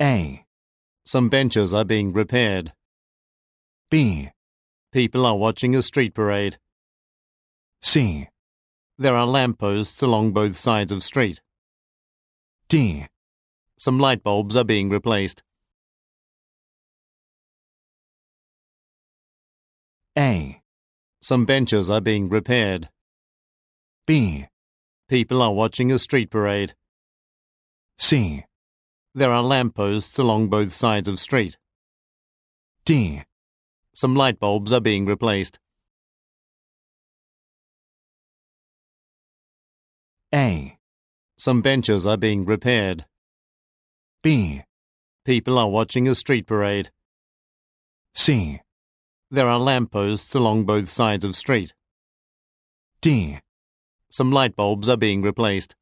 A. Some benches are being repaired. B. People are watching a street parade. C. There are lampposts along both sides of street. D. Some light bulbs are being replaced. A. Some benches are being repaired. B. People are watching a street parade. C. There are lampposts along both sides of street. D. Some light bulbs are being replaced. A. Some benches are being repaired. B. People are watching a street parade. C. There are lampposts along both sides of street. D. Some light bulbs are being replaced.